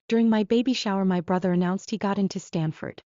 During my baby shower, my brother announced he got into Stanford.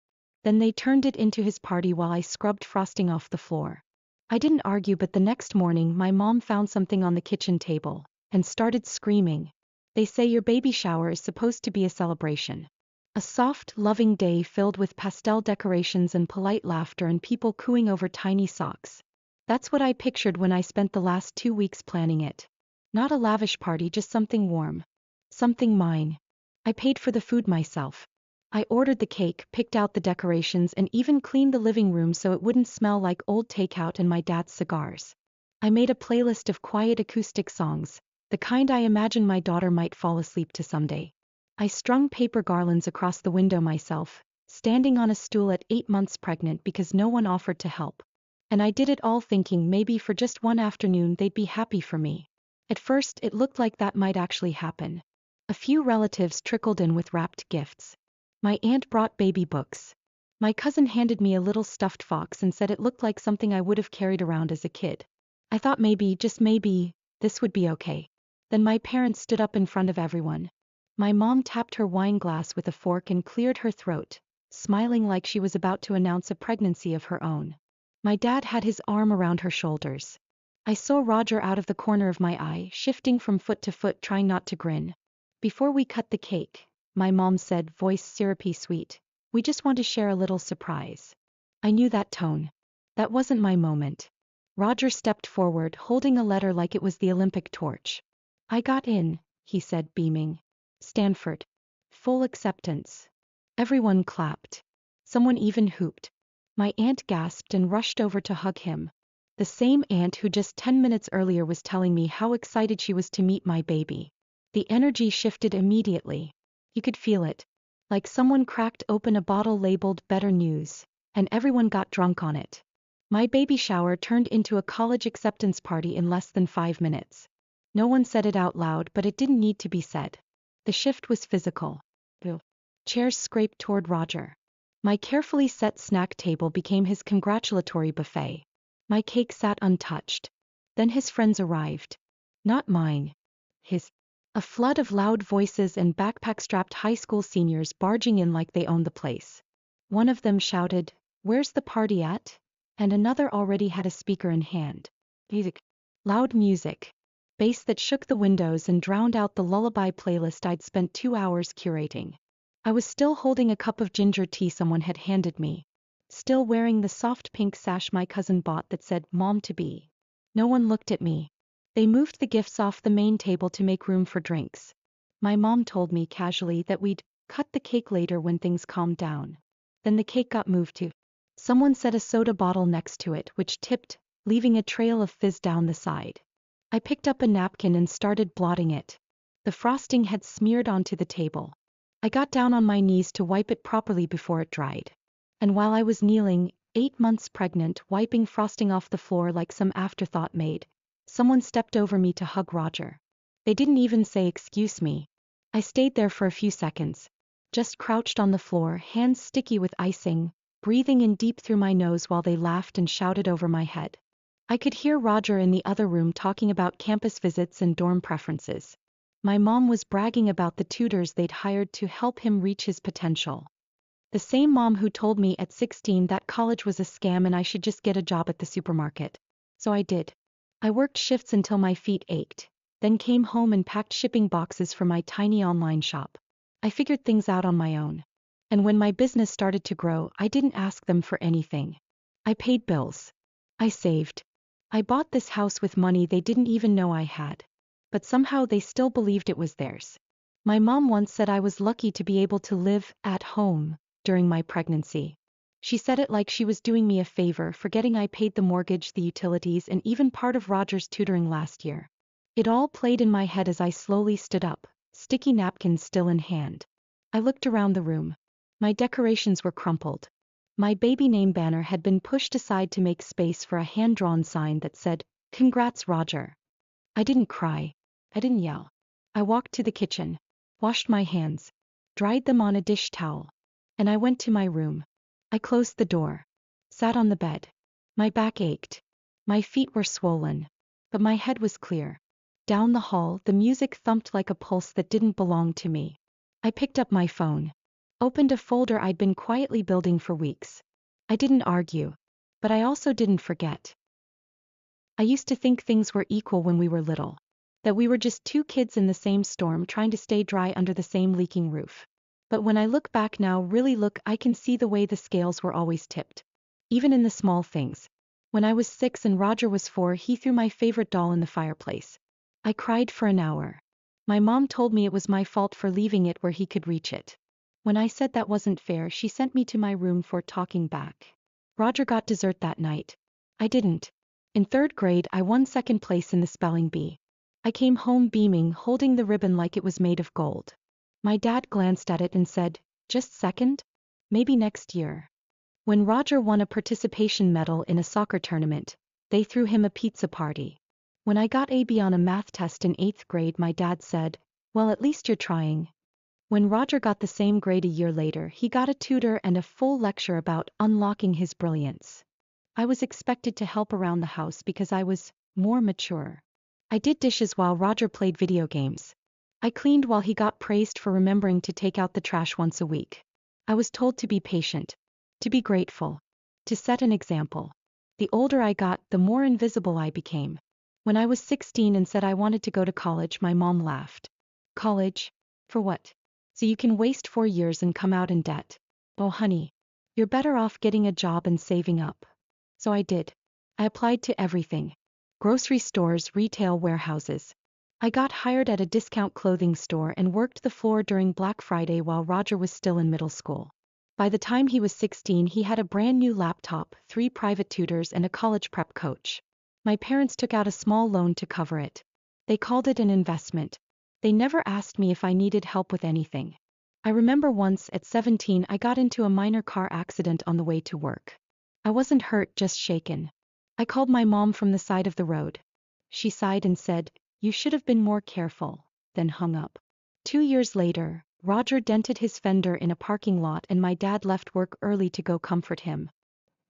Then they turned it into his party while I scrubbed frosting off the floor. I didn't argue, but the next morning my mom found something on the kitchen table and started screaming. They say your baby shower is supposed to be a celebration. A soft, loving day filled with pastel decorations and polite laughter and people cooing over tiny socks. That's what I pictured when I spent the last 2 weeks planning it. Not a lavish party, just something warm. Something mine. I paid for the food myself. I ordered the cake, picked out the decorations, and even cleaned the living room so it wouldn't smell like old takeout and my dad's cigars. I made a playlist of quiet acoustic songs, the kind I imagine my daughter might fall asleep to someday. I strung paper garlands across the window myself, standing on a stool at 8 months pregnant because no one offered to help. And I did it all thinking maybe for just one afternoon they'd be happy for me. At first it looked like that might actually happen. A few relatives trickled in with wrapped gifts. My aunt brought baby books. My cousin handed me a little stuffed fox and said it looked like something I would have carried around as a kid. I thought maybe, just maybe, this would be okay. Then my parents stood up in front of everyone. My mom tapped her wine glass with a fork and cleared her throat, smiling like she was about to announce a pregnancy of her own. My dad had his arm around her shoulders. I saw Roger out of the corner of my eye, shifting from foot to foot, trying not to grin. Before we cut the cake, my mom said, voice syrupy sweet, we just want to share a little surprise. I knew that tone. That wasn't my moment. Roger stepped forward, holding a letter like it was the Olympic torch. I got in, he said, beaming. Stanford. Full acceptance. Everyone clapped. Someone even hooped. My aunt gasped and rushed over to hug him. The same aunt who just 10 minutes earlier was telling me how excited she was to meet my baby. The energy shifted immediately. You could feel it. Like someone cracked open a bottle labeled Better News, and everyone got drunk on it. My baby shower turned into a college acceptance party in less than 5 minutes. No one said it out loud, but it didn't need to be said. The shift was physical. The chairs scraped toward Roger. My carefully set snack table became his congratulatory buffet. My cake sat untouched. Then his friends arrived. Not mine. His. A flood of loud voices and backpack-strapped high school seniors barging in like they owned the place. One of them shouted, "Where's the party at?" And another already had a speaker in hand. Music. Loud music. Bass that shook the windows and drowned out the lullaby playlist I'd spent 2 hours curating. I was still holding a cup of ginger tea someone had handed me. Still wearing the soft pink sash my cousin bought that said Mom-to-be. No one looked at me. They moved the gifts off the main table to make room for drinks. My mom told me casually that we'd cut the cake later when things calmed down. Then the cake got moved to. Someone set a soda bottle next to it, which tipped, leaving a trail of fizz down the side. I picked up a napkin and started blotting it. The frosting had smeared onto the table. I got down on my knees to wipe it properly before it dried. And while I was kneeling, 8 months pregnant, wiping frosting off the floor like some afterthought maid, someone stepped over me to hug Roger. They didn't even say excuse me. I stayed there for a few seconds, just crouched on the floor, hands sticky with icing, breathing in deep through my nose while they laughed and shouted over my head. I could hear Roger in the other room talking about campus visits and dorm preferences. My mom was bragging about the tutors they'd hired to help him reach his potential. The same mom who told me at 16 that college was a scam and I should just get a job at the supermarket. So I did. I worked shifts until my feet ached, then came home and packed shipping boxes for my tiny online shop. I figured things out on my own. And when my business started to grow, I didn't ask them for anything. I paid bills. I saved. I bought this house with money they didn't even know I had. But somehow they still believed it was theirs. My mom once said I was lucky to be able to live at home during my pregnancy. She said it like she was doing me a favor, forgetting I paid the mortgage, the utilities, and even part of Roger's tutoring last year. It all played in my head as I slowly stood up, sticky napkins still in hand. I looked around the room. My decorations were crumpled. My baby name banner had been pushed aside to make space for a hand-drawn sign that said, "Congrats, Roger." I didn't cry. I didn't yell. I walked to the kitchen, washed my hands, dried them on a dish towel, and I went to my room. I closed the door, sat on the bed. My back ached. My feet were swollen, but my head was clear. Down the hall, the music thumped like a pulse that didn't belong to me. I picked up my phone. Opened a folder I'd been quietly building for weeks. I didn't argue. But I also didn't forget. I used to think things were equal when we were little. That we were just two kids in the same storm trying to stay dry under the same leaking roof. But when I look back now, really look, I can see the way the scales were always tipped. Even in the small things. When I was 6 and Roger was 4, he threw my favorite doll in the fireplace. I cried for an hour. My mom told me it was my fault for leaving it where he could reach it. When I said that wasn't fair, she sent me to my room for talking back. Roger got dessert that night. I didn't. In 3rd grade, I won 2nd place in the spelling bee. I came home beaming, holding the ribbon like it was made of gold. My dad glanced at it and said, "Just 2nd? Maybe next year." When Roger won a participation medal in a soccer tournament, they threw him a pizza party. When I got AB on a math test in 8th grade, my dad said, "Well, at least you're trying." When Roger got the same grade a year later, he got a tutor and a full lecture about unlocking his brilliance. I was expected to help around the house because I was more mature. I did dishes while Roger played video games. I cleaned while he got praised for remembering to take out the trash once a week. I was told to be patient, to be grateful, to set an example. The older I got, the more invisible I became. When I was 16 and said I wanted to go to college, my mom laughed. "College? For what? So you can waste 4 years and come out in debt. Oh honey, you're better off getting a job and saving up." So I did. I applied to everything. Grocery stores, retail warehouses. I got hired at a discount clothing store and worked the floor during Black Friday while Roger was still in middle school. By the time he was 16, he had a brand new laptop, 3 private tutors, and a college prep coach. My parents took out a small loan to cover it. They called it an investment. They never asked me if I needed help with anything. I remember once, at 17, I got into a minor car accident on the way to work. I wasn't hurt, just shaken. I called my mom from the side of the road. She sighed and said, "You should have been more careful," then hung up. 2 years later, Roger dented his fender in a parking lot and my dad left work early to go comfort him.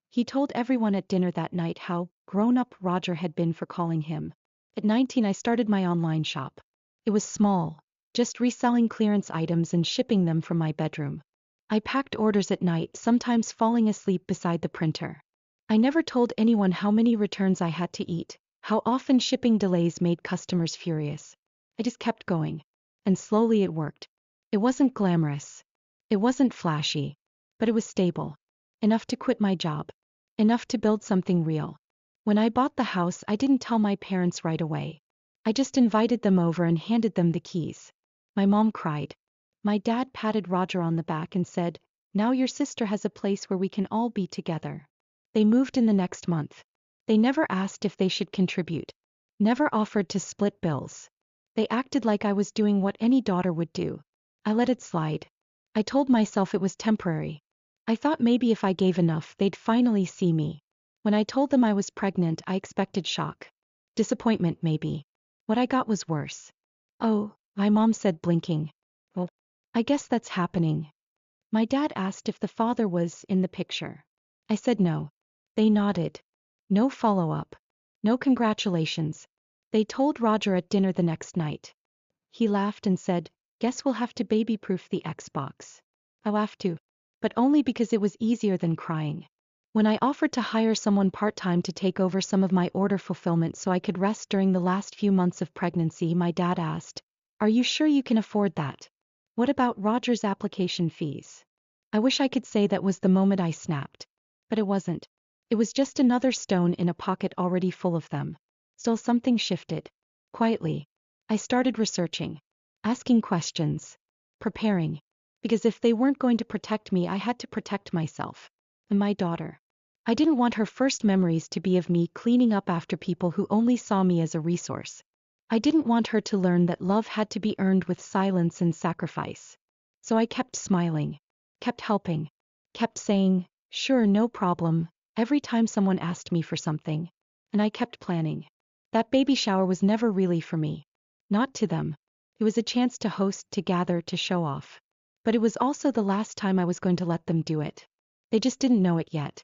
He told everyone at dinner that night how grown-up Roger had been for calling him. At 19, I started my online shop. It was small, just reselling clearance items and shipping them from my bedroom. I packed orders at night, sometimes falling asleep beside the printer. I never told anyone how many returns I had to eat, how often shipping delays made customers furious. I just kept going. And slowly it worked. It wasn't glamorous. It wasn't flashy. But it was stable. Enough to quit my job. Enough to build something real. When I bought the house, I didn't tell my parents right away. I just invited them over and handed them the keys. My mom cried. My dad patted Roger on the back and said, "Now your sister has a place where we can all be together." They moved in the next month. They never asked if they should contribute. Never offered to split bills. They acted like I was doing what any daughter would do. I let it slide. I told myself it was temporary. I thought maybe if I gave enough, they'd finally see me. When I told them I was pregnant, I expected shock. Disappointment, maybe. What I got was worse. "Oh," my mom said, blinking. "Well, I guess that's happening." My dad asked if the father was in the picture. I said no. They nodded. No follow-up. No congratulations. They told Roger at dinner the next night. He laughed and said, "Guess we'll have to baby-proof the Xbox." I laughed too. But only because it was easier than crying. When I offered to hire someone part-time to take over some of my order fulfillment so I could rest during the last few months of pregnancy, my dad asked, "Are you sure you can afford that? What about Roger's application fees?" I wish I could say that was the moment I snapped. But it wasn't. It was just another stone in a pocket already full of them. Still, something shifted. Quietly. I started researching. Asking questions. Preparing. Because if they weren't going to protect me, I had to protect myself. And my daughter. I didn't want her first memories to be of me cleaning up after people who only saw me as a resource. I didn't want her to learn that love had to be earned with silence and sacrifice. So I kept smiling. Kept helping. Kept saying, "Sure, no problem," every time someone asked me for something. And I kept planning. That baby shower was never really for me. Not to them. It was a chance to host, to gather, to show off. But it was also the last time I was going to let them do it. They just didn't know it yet.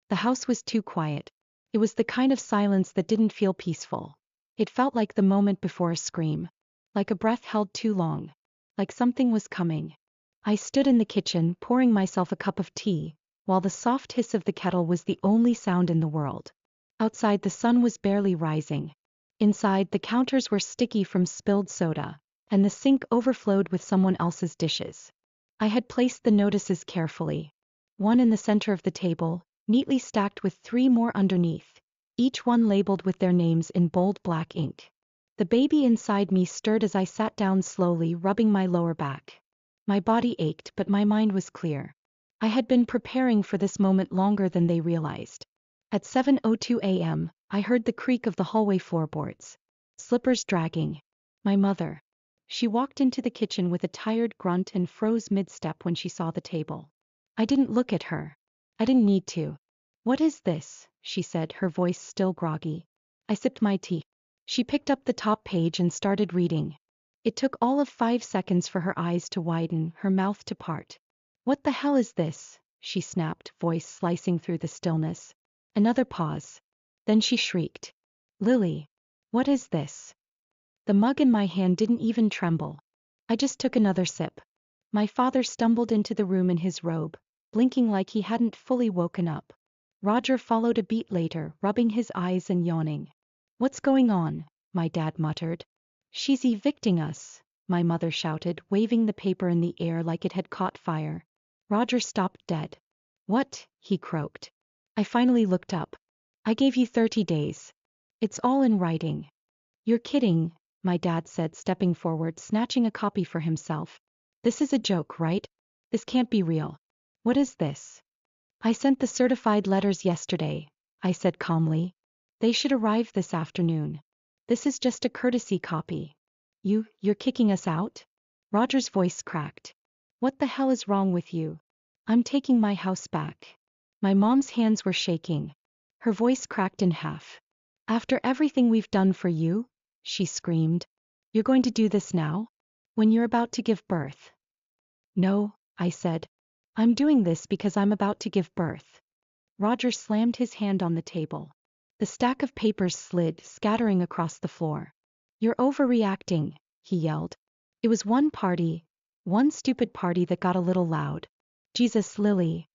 The house was too quiet. It was the kind of silence that didn't feel peaceful. It felt like the moment before a scream. Like a breath held too long. like something was coming. I stood in the kitchen, pouring myself a cup of tea, while the soft hiss of the kettle was the only sound in the world. Outside the sun was barely rising. Inside, the counters were sticky from spilled soda, and the sink overflowed with someone else's dishes. I had placed the notices carefully. One in the center of the table, neatly stacked with 3 more underneath, each one labeled with their names in bold black ink. The baby inside me stirred as I sat down slowly, rubbing my lower back. My body ached, but my mind was clear. I had been preparing for this moment longer than they realized. At 7:02 a.m., I heard the creak of the hallway floorboards. Slippers dragging. My mother. She walked into the kitchen with a tired grunt and froze mid-step when she saw the table. I didn't look at her. I didn't need to. "What is this?" she said, her voice still groggy. I sipped my tea. She picked up the top page and started reading. It took all of 5 seconds for her eyes to widen, her mouth to part. "What the hell is this?" she snapped, voice slicing through the stillness. Another pause. Then she shrieked. "Lily, what is this?" The mug in my hand didn't even tremble. I just took another sip. My father stumbled into the room in his robe, blinking like he hadn't fully woken up. Roger followed a beat later, rubbing his eyes and yawning. "What's going on?" my dad muttered. "She's evicting us," my mother shouted, waving the paper in the air like it had caught fire. Roger stopped dead. "What?" he croaked. I finally looked up. "I gave you 30 days. It's all in writing." "You're kidding," my dad said, stepping forward, snatching a copy for himself. "This is a joke, right? This can't be real. What is this?" "I sent the certified letters yesterday," I said calmly. "They should arrive this afternoon. This is just a courtesy copy." You're kicking us out?" Roger's voice cracked. "What the hell is wrong with you? I'm taking my house back." My mom's hands were shaking. Her voice cracked in half. "After everything we've done for you?" she screamed. "You're going to do this now? When you're about to give birth?" "No," I said. "I'm doing this because I'm about to give birth." Roger slammed his hand on the table. The stack of papers slid, scattering across the floor. "You're overreacting," he yelled. "It was one stupid party that got a little loud. Jesus, Lily.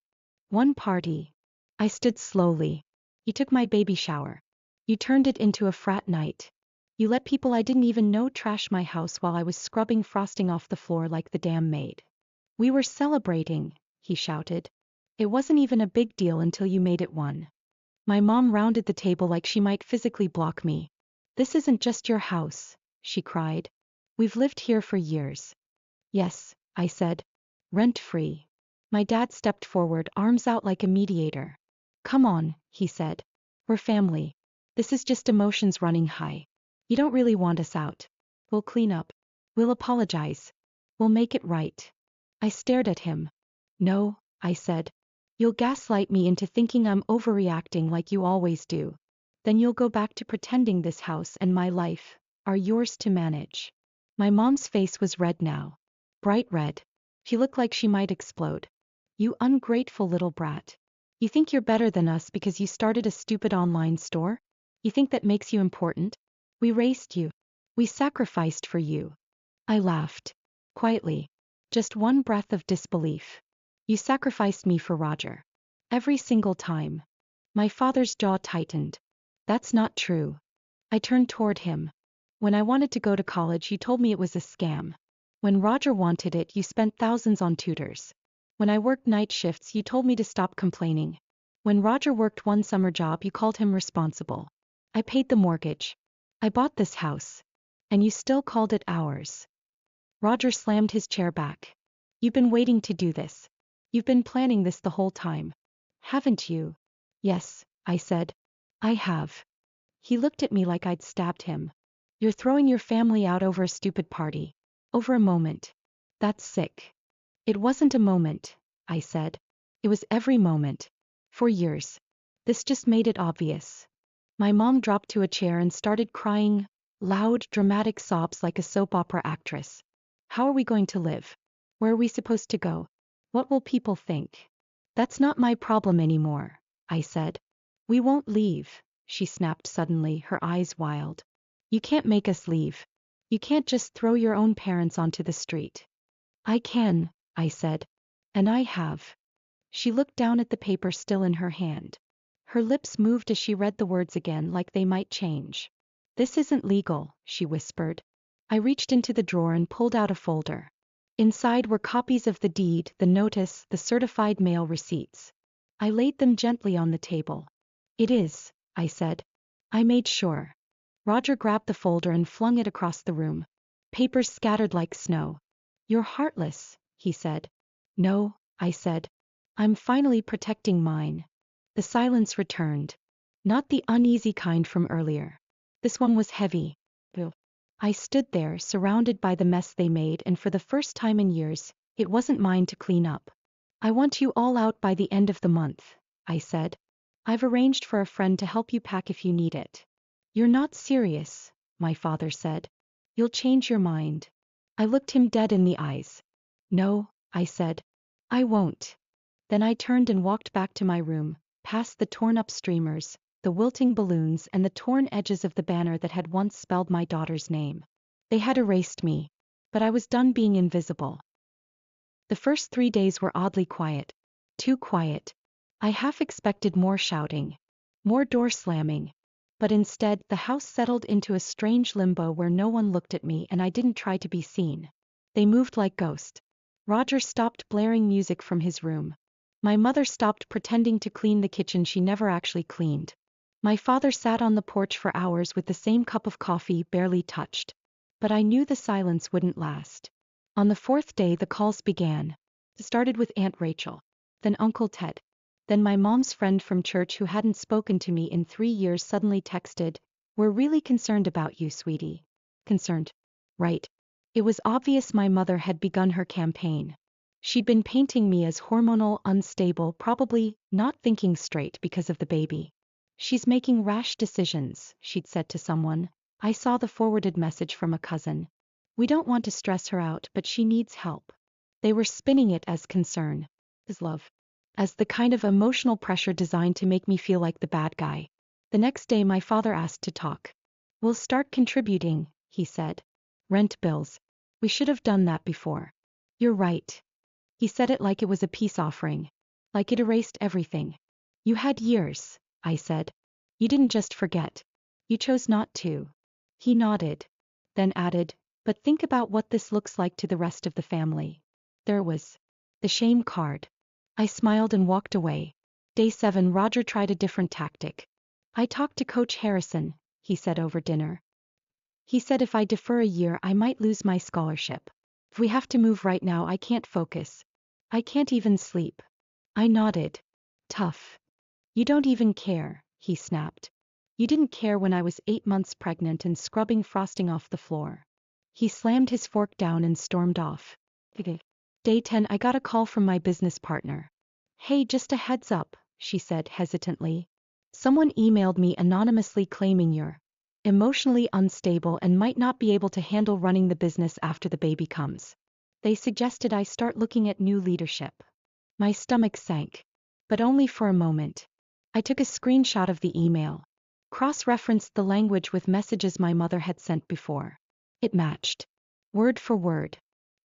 One party." I stood slowly. "You took my baby shower. You turned it into a frat night. You let people I didn't even know trash my house while I was scrubbing frosting off the floor like the damn maid." "We were celebrating," he shouted. "It wasn't even a big deal until you made it one." My mom rounded the table like she might physically block me. "This isn't just your house," she cried. "We've lived here for years." "Yes," I said. "Rent-free." My dad stepped forward, arms out like a mediator. "Come on," he said. "We're family. This is just emotions running high. You don't really want us out. We'll clean up. We'll apologize. We'll make it right." I stared at him. "No," I said. "You'll gaslight me into thinking I'm overreacting like you always do. Then you'll go back to pretending this house and my life are yours to manage." My mom's face was red now. Bright red. She looked like she might explode. "You ungrateful little brat. You think you're better than us because you started a stupid online store? You think that makes you important? We raised you. We sacrificed for you." I laughed. Quietly. Just one breath of disbelief. "You sacrificed me for Roger. Every single time." My father's jaw tightened. "That's not true." I turned toward him. "When I wanted to go to college, you told me it was a scam. When Roger wanted it, you spent thousands on tutors. When I worked night shifts, you told me to stop complaining. When Roger worked one summer job, you called him responsible. I paid the mortgage. I bought this house. And you still called it ours." Roger slammed his chair back. "You've been waiting to do this. You've been planning this the whole time. Haven't you?" "Yes," I said. "I have." He looked at me like I'd stabbed him. "You're throwing your family out over a stupid party. Over a moment. That's sick." "It wasn't a moment," I said. "It was every moment. For years. This just made it obvious." My mom dropped to a chair and started crying, loud, dramatic sobs like a soap opera actress. "How are we going to live? Where are we supposed to go? What will people think?" "That's not my problem anymore," I said. "We won't leave," she snapped suddenly, her eyes wild. "You can't make us leave. You can't just throw your own parents onto the street. I can, I said. And I have. She looked down at the paper still in her hand. Her lips moved as she read the words again like they might change. This isn't legal, she whispered. I reached into the drawer and pulled out a folder. Inside were copies of the deed, the notice, the certified mail receipts. I laid them gently on the table. It is, I said. I made sure. Roger grabbed the folder and flung it across the room. Papers scattered like snow. You're heartless, he said. No, I said. I'm finally protecting mine. The silence returned. Not the uneasy kind from earlier. This one was heavy. I stood there, surrounded by the mess they made, and for the first time in years, it wasn't mine to clean up. I want you all out by the end of the month, I said. I've arranged for a friend to help you pack if you need it. You're not serious, my father said. You'll change your mind. I looked him dead in the eyes. No, I said. I won't. Then I turned and walked back to my room, past the torn-up streamers, the wilting balloons, and the torn edges of the banner that had once spelled my daughter's name. They had erased me. But I was done being invisible. The first 3 days were oddly quiet. Too quiet. I half expected more shouting. More door slamming. But instead, the house settled into a strange limbo where no one looked at me and I didn't try to be seen. They moved like ghosts. Roger stopped blaring music from his room. My mother stopped pretending to clean the kitchen she never actually cleaned. My father sat on the porch for hours with the same cup of coffee barely touched. But I knew the silence wouldn't last. On the 4th day the calls began. It started with Aunt Rachel. Then Uncle Ted. Then my mom's friend from church who hadn't spoken to me in 3 years suddenly texted, "We're really concerned about you, sweetie." Concerned. Right. It was obvious my mother had begun her campaign. She'd been painting me as hormonal, unstable, probably not thinking straight because of the baby. She's making rash decisions, she'd said to someone. I saw the forwarded message from a cousin. We don't want to stress her out, but she needs help. They were spinning it as concern, as love, as the kind of emotional pressure designed to make me feel like the bad guy. The next day my father asked to talk. We'll start contributing, he said. Rent bills. We should have done that before. You're right. He said it like it was a peace offering. Like it erased everything. You had years, I said. You didn't just forget. You chose not to. He nodded. Then added, but think about what this looks like to the rest of the family. There was the shame card. I smiled and walked away. Day 7, Roger tried a different tactic. I talked to Coach Harrison, he said over dinner. He said if I defer a year I might lose my scholarship. If we have to move right now I can't focus. I can't even sleep. I nodded. Tough. You don't even care, he snapped. You didn't care when I was 8 months pregnant and scrubbing frosting off the floor. He slammed his fork down and stormed off. Day 10, I got a call from my business partner. Hey, just a heads up, she said hesitantly. Someone emailed me anonymously claiming you're emotionally unstable and might not be able to handle running the business after the baby comes. They suggested I start looking at new leadership. My stomach sank. But only for a moment. I took a screenshot of the email. Cross-referenced the language with messages my mother had sent before. It matched. Word for word.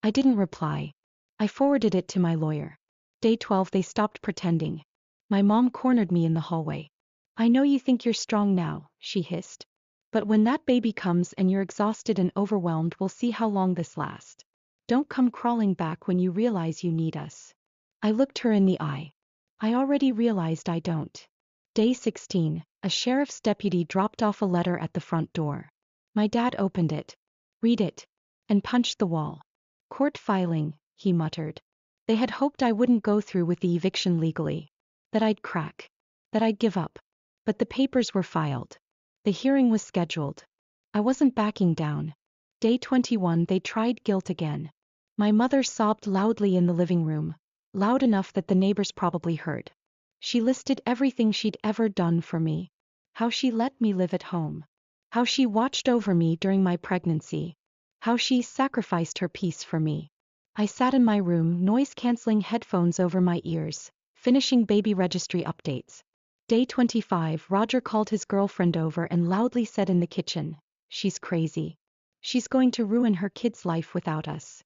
I didn't reply. I forwarded it to my lawyer. Day 12, they stopped pretending. My mom cornered me in the hallway. I know you think you're strong now, she hissed. But when that baby comes and you're exhausted and overwhelmed, we'll see how long this lasts. Don't come crawling back when you realize you need us. I looked her in the eye. I already realized I don't. Day 16, a sheriff's deputy dropped off a letter at the front door. My dad opened it. Read it. And punched the wall. Court filing, he muttered. They had hoped I wouldn't go through with the eviction legally. That I'd crack. That I'd give up. But the papers were filed. The hearing was scheduled. I wasn't backing down. Day 21, they tried guilt again. My mother sobbed loudly in the living room, loud enough that the neighbors probably heard. She listed everything she'd ever done for me. How she let me live at home. How she watched over me during my pregnancy. How she sacrificed her peace for me. I sat in my room, noise-canceling headphones over my ears, finishing baby registry updates. Day 25, Roger called his girlfriend over and loudly said in the kitchen, "She's crazy. She's going to ruin her kid's life without us.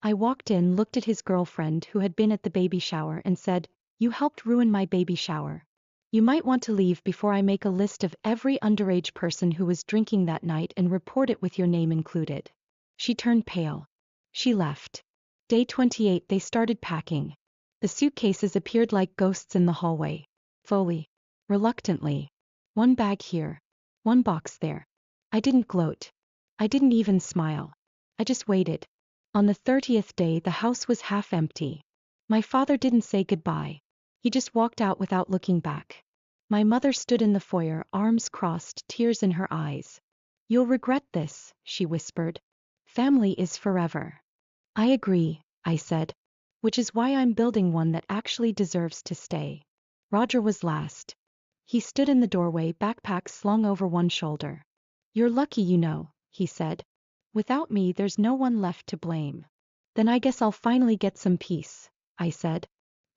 I walked in, looked at his girlfriend who had been at the baby shower and said, "You helped ruin my baby shower. You might want to leave before I make a list of every underage person who was drinking that night and report it with your name included." She turned pale. She left. Day 28 they started packing. The suitcases appeared like ghosts in the hallway. Slowly. Reluctantly. One bag here. One box there. I didn't gloat. I didn't even smile. I just waited. On the 30th day the house was half empty. My father didn't say goodbye. He just walked out without looking back. My mother stood in the foyer, arms crossed, tears in her eyes. "You'll regret this," she whispered. "Family is forever." "I agree," I said. "Which is why I'm building one that actually deserves to stay." Roger was last. He stood in the doorway, backpack slung over one shoulder. "You're lucky, you know," he said. "Without me there's no one left to blame." "Then I guess I'll finally get some peace," I said.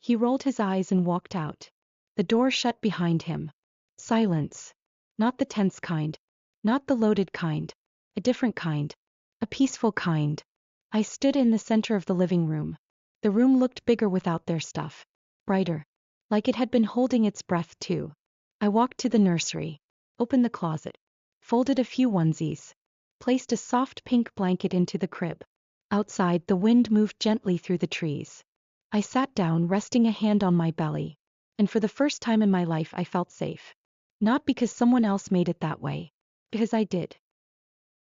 He rolled his eyes and walked out. The door shut behind him. Silence. Not the tense kind. Not the loaded kind. A different kind. A peaceful kind. I stood in the center of the living room. The room looked bigger without their stuff. Brighter. Like it had been holding its breath too. I walked to the nursery. Opened the closet. Folded a few onesies. Placed a soft pink blanket into the crib. Outside the wind moved gently through the trees. I sat down, resting a hand on my belly. And for the first time in my life I felt safe. Not because someone else made it that way. Because I did.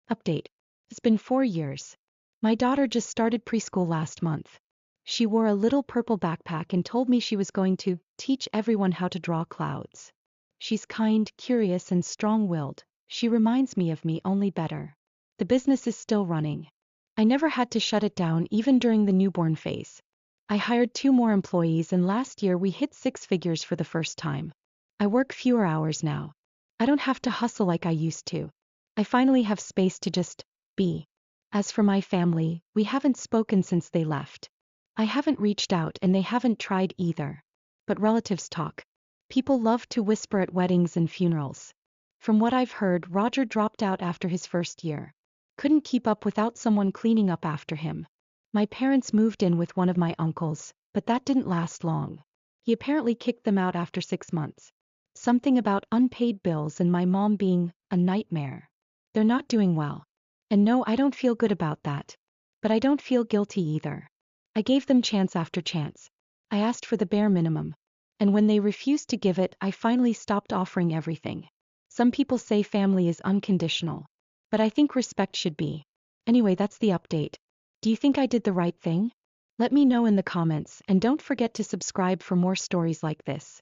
Update. It's been 4 years. My daughter just started preschool last month. She wore a little purple backpack and told me she was going to teach everyone how to draw clouds. She's kind, curious, and strong-willed. She reminds me of me, only better. The business is still running. I never had to shut it down even during the newborn phase. I hired 2 more employees and last year we hit 6 figures for the first time. I work fewer hours now. I don't have to hustle like I used to. I finally have space to just be. As for my family, we haven't spoken since they left. I haven't reached out and they haven't tried either. But relatives talk. People love to whisper at weddings and funerals. From what I've heard, Roger dropped out after his first year. Couldn't keep up without someone cleaning up after him. My parents moved in with one of my uncles, but that didn't last long. He apparently kicked them out after 6 months. Something about unpaid bills and my mom being a nightmare. They're not doing well. And no, I don't feel good about that. But I don't feel guilty either. I gave them chance after chance. I asked for the bare minimum. And when they refused to give it, I finally stopped offering everything. Some people say family is unconditional. But I think respect should be. Anyway, that's the update. Do you think I did the right thing? Let me know in the comments and don't forget to subscribe for more stories like this.